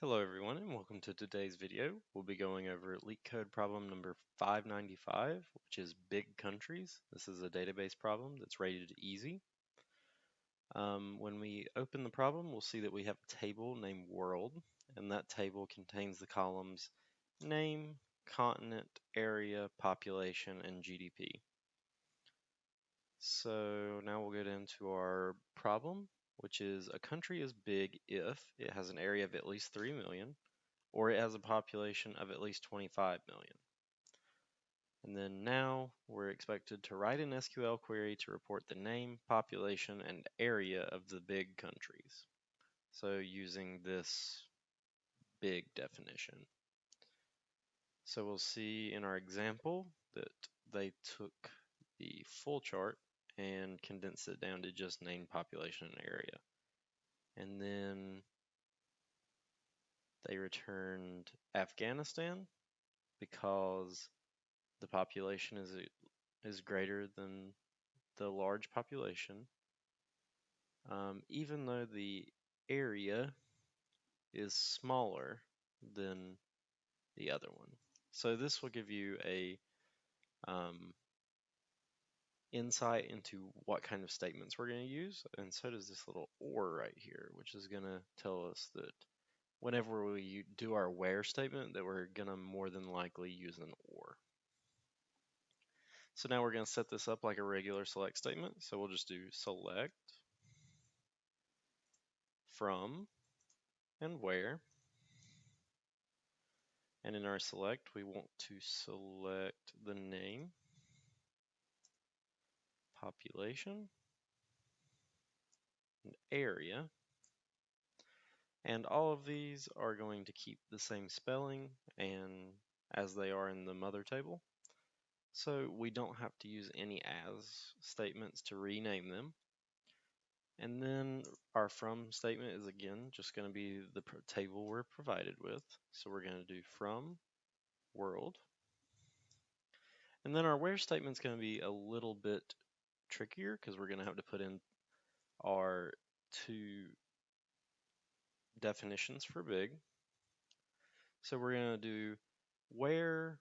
Hello everyone and welcome to today's video. We'll be going over Leetcode problem number 595, which is big countries. This is a database problem that's rated easy. When we open the problem, we'll see that we have a table named world, and that table contains the columns name, continent, area, population, and GDP. So now we'll get into our problem, which is a country is big if it has an area of at least 3 million, or it has a population of at least 25 million. And then now we're expected to write an SQL query to report the name, population, and area of the big countries. So using this big definition. So we'll see in our example that they took the full chart and condensed it down to just name, population, and area. And then they returned Afghanistan because the population is greater than the large population, even though the area is smaller than the other one. So this will give you a insight into what kind of statements we're going to use, and so does this little or right here, which is going to tell us that whenever we do our where statement that we're going to more than likely use an or. So now we're going to set this up like a regular select statement. So we'll just do select from and where. And in our select, we want to select the name, population, and area. And all of these are going to keep the same spelling and as they are in the mother table. So we don't have to use any as statements to rename them. And then our from statement is again just going to be the table we're provided with. So we're going to do from world. And then our where statement is going to be a little bit trickier because we're going to have to put in our two definitions for big. So we're going to do where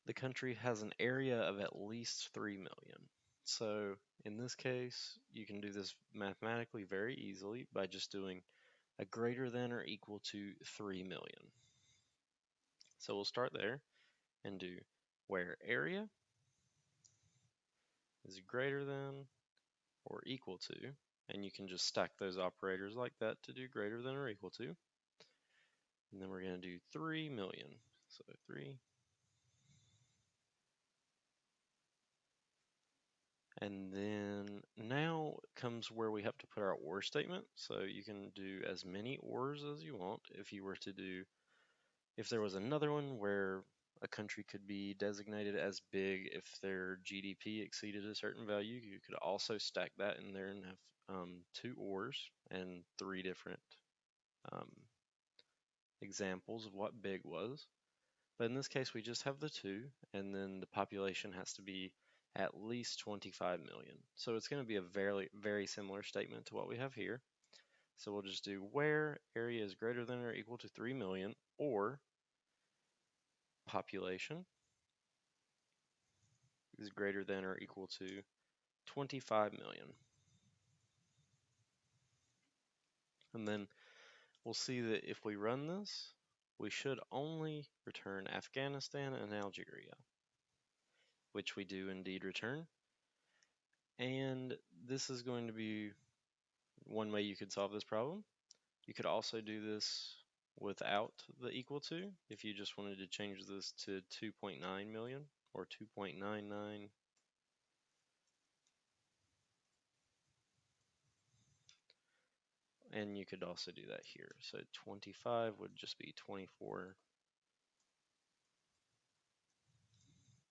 the country has an area of at least 3 million. So in this case, you can do this mathematically very easily by just doing a greater than or equal to 3 million. So we'll start there and do where area is greater than or equal to, and you can just stack those operators like that to do greater than or equal to. And then we're going to do 3 million. So 3. And then now comes where we have to put our or statement. So you can do as many ors as you want. If there was another one where a country could be designated as big if their GDP exceeded a certain value, you could also stack that in there and have two ors and three different examples of what big was. But in this case, we just have the two, and then the population has to be at least 25 million. So it's going to be a very, very similar statement to what we have here. So we'll just do where area is greater than or equal to 3 million, or population is greater than or equal to 25 million. And then we'll see that if we run this, we should only return Afghanistan and Algeria, which we do indeed return. And this is going to be one way you could solve this problem. You could also do this without the equal to, if you just wanted to change this to 2.9 million or 2.99. And you could also do that here. So 25 would just be 24.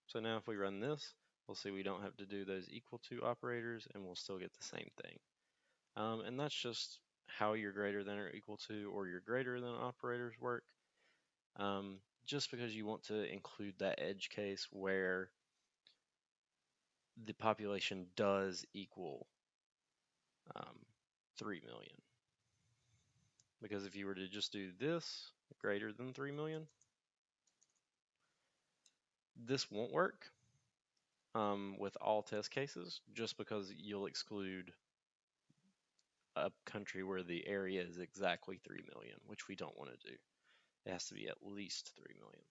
So now if we run this, we'll see we don't have to do those equal to operators and we'll still get the same thing. And that's just how your greater than or equal to or your greater than operators work. Just because you want to include that edge case where the population does equal 3 million. because if you were to just do this greater than 3 million, this won't work with all test cases, just because you'll exclude a country where the area is exactly 3 million, which we don't want to do. It has to be at least 3 million.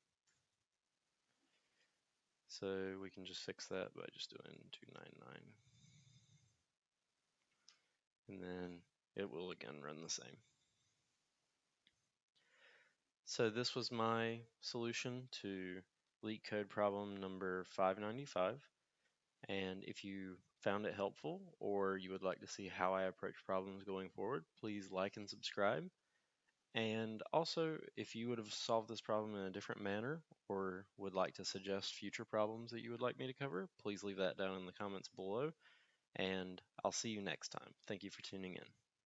So we can just fix that by just doing 299. And then it will again run the same. So this was my solution to Leetcode problem number 595. And if you found it helpful, or you would like to see how I approach problems going forward, please like and subscribe. And also, if you would have solved this problem in a different manner, or would like to suggest future problems that you would like me to cover, please leave that down in the comments below. And I'll see you next time. Thank you for tuning in.